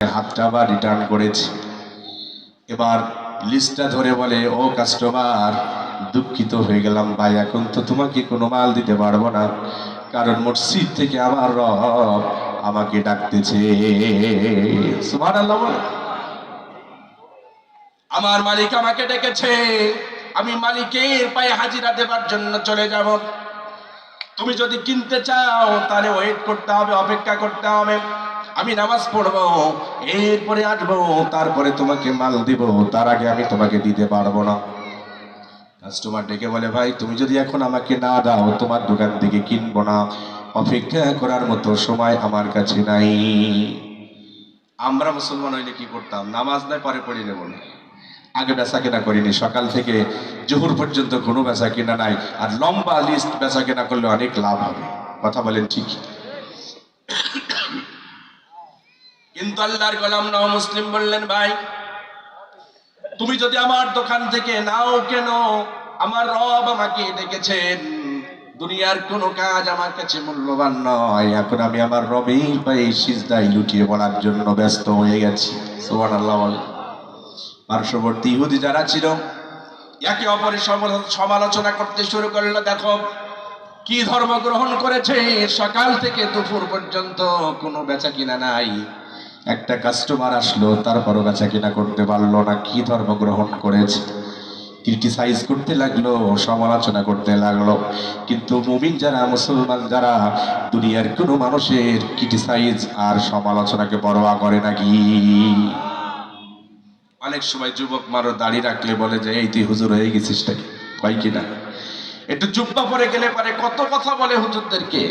হাতটা আবার রিটার্ন করেছি। এবার লিস্টটা ধরে বলে, ও কাস্টমার, দুঃখিত হয়ে গেলাম ভাই, এখন তো তোমাকে কোনো মাল দিতে পারবো না, কারণ মসজিদ থেকে আমার রব আমাকে ডাকতেছে। সুবহানাল্লাহ বলে। আমার মালিক আমাকে ডেকেছে, আমি মালিকের পায়ে হাজিরা দেবার জন্য চলে যাব। তুমি যদি কিনতে চাও তাহলে ওয়েট করতে হবে, অপেক্ষা করতে হবে। আমি নামাজ পড়বো, এরপরে আসবো, তারপরে তোমাকে মাল দিব, তার আগে আমি তোমাকে দিতে পারবো না। কাস্টমার ডেকে বলে, ভাই তুমি যদি এখন আমাকে না দাও তোমার দোকান থেকে কিনবো না, অপেক্ষা করার মতো সময় আমার কাছে নাই। আমরা মুসলমান হইলে কি করতাম? নামাজ নাই পরে পড়ে নেব না, আগে বেচা কেনা করিনি, সকাল থেকে জোহর পর্যন্ত কোনো বেচা কেনা নাই, আর লম্বা লিস্ট বেচা কেনা করলে অনেক লাভ হবে। কথা বলেন ঠিক? কিন্তু আল্লাহর গোলাম নও মুসলিম বললেন, ভাই তুমি যদি আমার দোকান থেকে নাও কেন, আমার রব আমাকে ডেকেছেন, দুনিয়ার কোনো কাজ আমার কাছে মূল্যবান নয়, এখন আমি আমার রবের পায়ে সিজদায় লুটিয়ে পড়ার জন্য ব্যস্ত হয়ে গেছি। সুবহানাল্লাহ বলে। পার্শ্ববর্তী ইহুদি যারা ছিল একে অপরের সমালোচনা করতে শুরু করলো, দেখো কি ধর্ম গ্রহণ করেছে, সকাল থেকে দুপুর পর্যন্ত কোনো বেচা কিনা নাই, একটা কাস্টমার আসলো তারপরও বেচা কিনা করতে পারলো না, কি ধর্ম গ্রহণ করেছে। ক্রিটিসাইজ করতে লাগলো, সমালোচনা করতে লাগলো। কিন্তু মুমিন যারা, মুসলমান যারা, দুনিয়ার কোনো মানুষের ক্রিটিসাইজ আর সমালোচনাকে পরোয়া করে নাকি? অনেক সময় যুবক মারো দাড়ি রাখলে বলে যে, এই তুই হুজুর হয়ে গেছিস নাকি, কয় কিনা? একটু জুব্বা পরে গেলে পারে কত কথা বলে হুজুরদেরকে,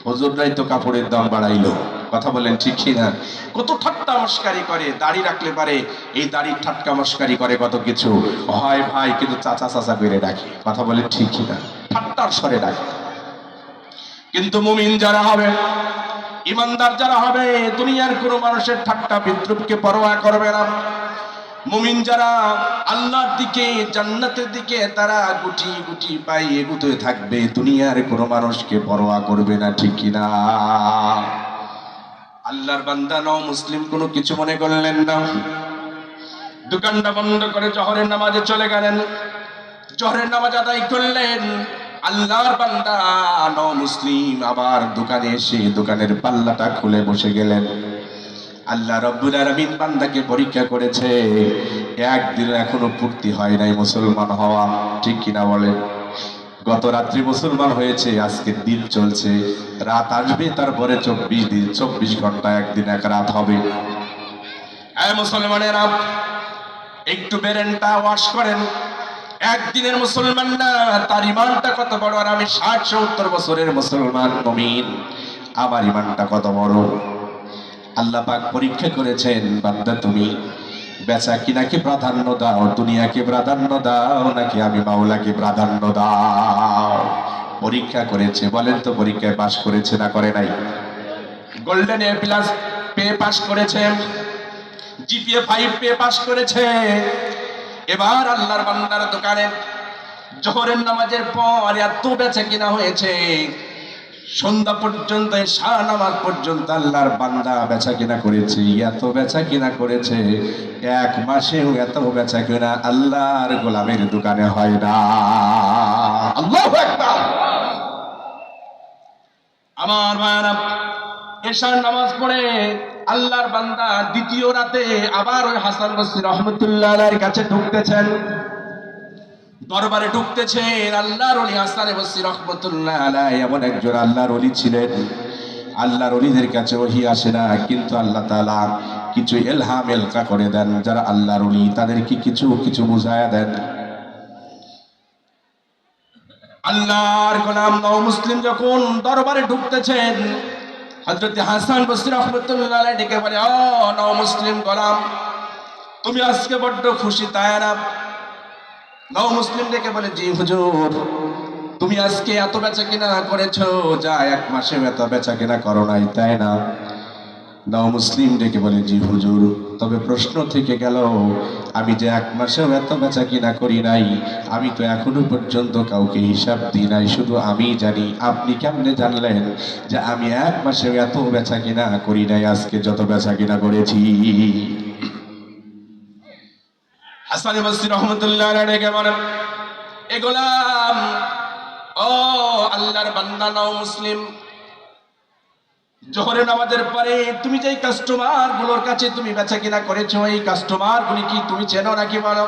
হুজুররাই তো কাপড়ের দাম বাড়াইলো। কথা বলেন ঠিক কিনা? কত ঠাট্টা মস্কারি করে, দাড়ি রাখলে পারে এই দাড়ির ঠাট্টা মস্কারি করে, কত কিছু হয় ভাই, কিন্তু চাচা চাচা করে ডাকে। কথা বলেন ঠিক কিনা? ঠাট্টার স্বরে ডাকে। কিন্তু মুমিন যারা হবে, ইমানদার যারা হবে, দুনিয়ার কোনো মানুষের ঠাট্টা বিদ্রুপকে পরোয়া করবে না। মুমিন যারা আল্লাহর দিকে, জান্নাতের দিকে তারা গুটি গুটি পায়ে এগুতে থাকবে, দুনিয়ার কোনো মানুষকে পরোয়া করবে না। ঠিক কিনা? আল্লাহর বান্দা নও মুসলিম কোনো কিছু মনে করলেন না, দোকানটা বন্ধ করে জোহরের নামাজে চলে গেলেন, জোহরের নামাজ আদায় করলেন। আল্লাহর বান্দা নও মুসলিম আবার দোকানে এসে দোকানের পাল্লাটা খুলে বসে গেলেন। আল্লাহ রাব্বুল আলামিন বান্দাকে পরীক্ষা করেছে, একদিন এখনো পূর্তি হয় নাই মুসলমান হওয়া। ঠিক কিনা বলেন? গত রাত্রি মুসলমান হয়েছে, আজকের দিন চলছে, রাত আসবে, তারপরে 24 দিন, 24 ঘন্টা একদিন এক রাত হবে। এই মুসলমানেরা একটু ব্রেনটা ওয়াশ করেন। একদিনের মুসলমান না, তার ইমানটা কত বড়। আর আমি 60-70 বছরের মুসলমান মুমিন, আমার ইমানটা কত বড়। আল্লাহ পাক পরীক্ষা করেছেন, বান্দা তুমি বেচা কিনাকে প্রাধান্য দাও, দুনিয়াকে প্রাধান্য দাও, নাকি আমি মাওলাকে প্রাধান্য দাও? পরীক্ষা করেছে। বলেন তো পরীক্ষায় পাস করেছে না করে নাই? গোল্ডেন এ প্লাস পেয়ে পাস করেছে, জিপিএ 5 পেয়ে পাস করেছে। এবার আল্লাহর বান্দার দোকানে জোহরের নামাজের পর এত বেচা কিনা হয়েছে, সন্ধ্যা পর্যন্ত, এশা নামাজ পর্যন্ত আল্লাহর বান্দা বেচা কিনা করেছে। এত বেচা কিনা করেছে, এক মাসেও এত বেচা কিনা আল্লাহর গোলামের দোকানে হয় না। আল্লাহু আকবার। আমার ভাইরা, এশার নামাজ পড়ে আল্লাহর বান্দা দ্বিতীয় রাতে আবার ওই হাসান বসরি রহমতুল্লাহ আলাইহির কাছে ঢুকতেছেন, দরবারে ঢুকতেছেন। আল্লাহর ওলি হাসান বসরি রহমতুল্লাহ আলাইহি এমন একজন আল্লাহর ওলি ছিলেন, আল্লাহর ওলিদের কাছে ওহী আসে না, কিন্তু আল্লাহ তাআলা কিছু ইলহাম এলকা করে দেন, যারা আল্লাহর ওলি তাদেরকে কিছু কিছু বুঝায়া দেন। আল্লাহর গোলাম নও মুসলিম যখন দরবারে ঢুকতেছেন, হযরত হাসান বসরি রহমতুল্লাহ আলাইহি ডেকে বলে, ও নও মুসলিম গোলাম, তুমি আজকে বড্ড খুশি তাই না? নও মুসলিম ডেকে বলে, জি হুজুর, তুমি আজকে এত বেচা কিনা করেছো, যা এক মাসে এত বেচা কিনা করো নাই, তাই না? নাও মুসলিম ডেকে বলে, জি হুজুর, তবে প্রশ্ন থেকে গেল, আমি যে 1 মাসেও এত বেচা কিনা করি নাই, আমি তো এখনো পর্যন্ত কাউকে হিসাব দিই নাই, শুধু আমি জানি। আপনি কেমনে জানলেন যে আমি 1 মাসেও এত বেচা কিনা করি নাই, আজকে যত বেচা কিনা করেছি? হাসান বসরি রহমতুল্লাহ আলাইহি ডেকে বলেন, এ গোলাম, ও আল্লাহর বান্দা নাও মুসলিম, জোহরের নামাজের পরে তুমি যেই কাস্টমার গুলোর কাছে তুমি বেচা কিনা করেছো, এই কাস্টমার গুলি কি তুমি চেনো নাকি বলো?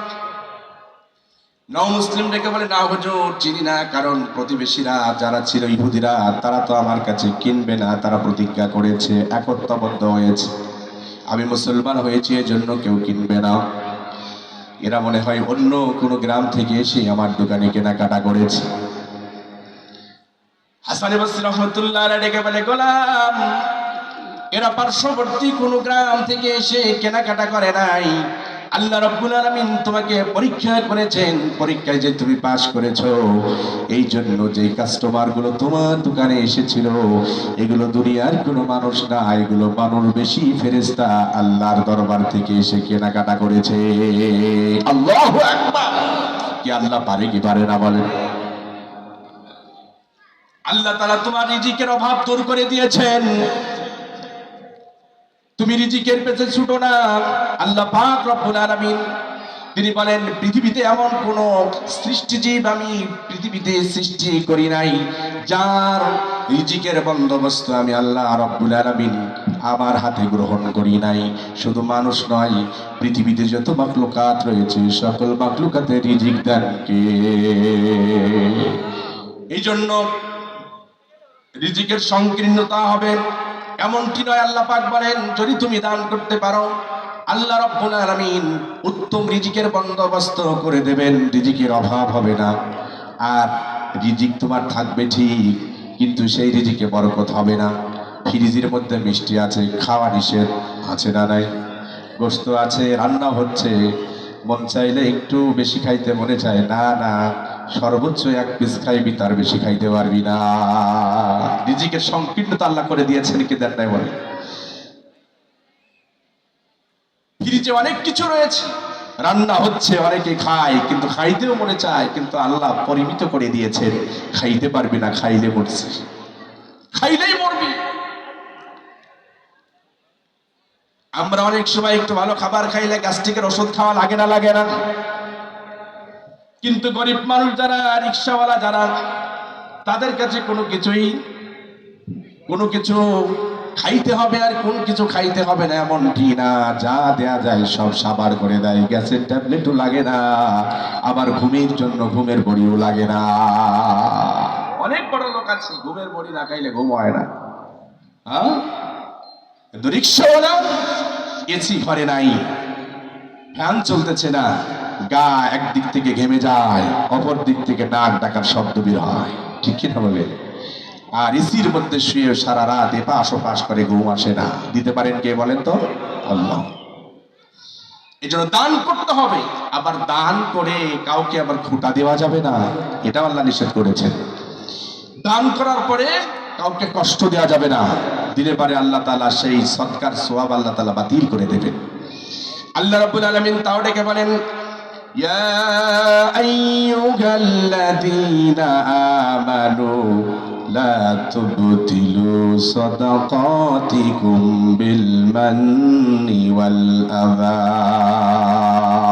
নও মুসলিম ডেকে বলে, না হুজুর, চিনি না, কারণ প্রতিবেশীরা যারা ছিল ইহুদিরা, তারা তো আমার কাছে কিনবে না, তারা প্রতিজ্ঞা করেছে, একত্রবদ্ধ হয়েছে, আমি মুসলমান হয়েছি এজন্য কেউ কিনবে না। এরা মনে হয় অন্য কোনো গ্রাম থেকে এসে আমার দোকানে কেনাকাটা করেছে। হাসান বসরি রহমতুল্লাহ আলাইহি ডেকে বলে, গোলাম, এরা পার্শ্ববর্তী কোনো গ্রাম থেকে এসে কেনাকাটা করে নাই, আল্লাহ রাব্বুল আলামিন তোমাকে পরীক্ষা করেছেন, পরীক্ষায় যে তুমি পাস করেছো, এই জন্য যে কাস্টমার গুলো তোমার দোকানে এসেছিল, এগুলো দুনিয়ার কোনো মানুষ না, এগুলো বানর বেশি ফেরেশতা আল্লাহর দরবার থেকে এসে কেনাকাটা করেছে। আল্লাহু আকবার! কি আল্লাহ পারে কি পারে না বলেন? আল্লাহ তাআলা তোমার রিজিকের অভাব দূর করে দিয়েছেন, তুমি রিজিকের পেছনে ছুটো না। আল্লাহ পাক রব্বুল আলামিন তিনি বলেন, পৃথিবীতে এমন কোন সৃষ্টিজীব আমি পৃথিবীতে সৃষ্টি করি নাই যার রিজিকের বন্দোবস্ত আমি আল্লাহ রব্বুল আলামিন আমার হাতে গ্রহণ করি নাই। শুধু মানুষ নয়, পৃথিবীতে যত মাখলুকাত রয়েছে সকল মাখলুকাতের রিজিক দেন কে? এই জন্য রিজিকের সংকীর্ণতা হবে এমনটি নয়। আল্লাহ পাক বলেন, যদি তুমি দান করতে পারো, আল্লাহ রাব্বুল আলামিন উত্তম রিজিকের বন্দোবস্ত করে দেবেন, রিজিকের অভাব হবে না। আর রিজিক তোমার থাকবে ঠিক, কিন্তু সেই রিজিকে বরকত হবে না। ফ্রিজের মধ্যে মিষ্টি আছে, খাওয়া নিষেধ আছে না নাই? গোশত আছে, রান্না হচ্ছে, মন চাইলে একটু বেশি খাইতে মনে চায় না, না, সর্বোচ্চ 1 পিস খাইবি, তার বেশি খাইতে পারবি না। রিজিকের সংকীর্ণতা আল্লাহ করে দিয়েছেন, কি দেন নাই বলে? ফ্রিজে অনেক কিছু রয়েছে, রান্না হচ্ছে, অনেকে খায়, কিন্তু খাইতেও মনে চায়, কিন্তু আল্লাহ পরিমিত করে দিয়েছেন, খাইতে পারবি না, খাইলে মরছিস, খাইলেই মরবি। আমরা অনেক সময় একটু ভালো খাবার খাইলে গ্যাস্ট্রিকের ওষুধ খাওয়া লাগে না, লাগে না? কিন্তু গরিব মানুষ যারা, রিক্সাওয়ালা যারা, তাদের কাছে কোনো কিছু খাইতে হবে আর কোন কিছু খাইতে হবে না এমনটি না, যা দেয়া যায় সব সাবার করে দেয়। গ্যাসের ট্যাবলেটও লাগে না, আবার ঘুমের জন্য ঘুমের বড়িও লাগে না। অনেক বড় লোক আছে, ঘুমের বড়ি না খাইলে ঘুম হয় না। হ্যাঁ, কিন্তু রিক্সাওয়ালা এসি ঘরে নাই, ফ্যান চলতেছে না, গা একদিক থেকে ঘেমে যায়, অপর দিক থেকে নাক ডাকার শব্দ বের হয়, ঠিক কিনা বলে? আর এসির মধ্যে শুয়ে সারা রাত এপাশ ওপাশ করে, ঘুম আসে না। দিতে পারেন কে বলেন তো? আল্লাহ। এই জন্য দান করতে হবে, আবার দান করে কাউকে আবার খোঁটা দেওয়া যাবে না, এটা আল্লাহ নিষেধ করেছেন। দান করার পরে কাউকে কষ্ট দেওয়া যাবে না, দিলে পারে আল্লাহ তাআলা সেই সদকার সওয়াব আল্লাহ তাআলা বাতিল করে দেবেন। আল্লাহ রাব্বুল আলামিন তাও ডেকে বলেন, ইয়া আইয়ুহাল্লাযীনা আমানু লা তুবতিলু সাদাকাতিকুম বিল মান্নি ওয়াল আযা।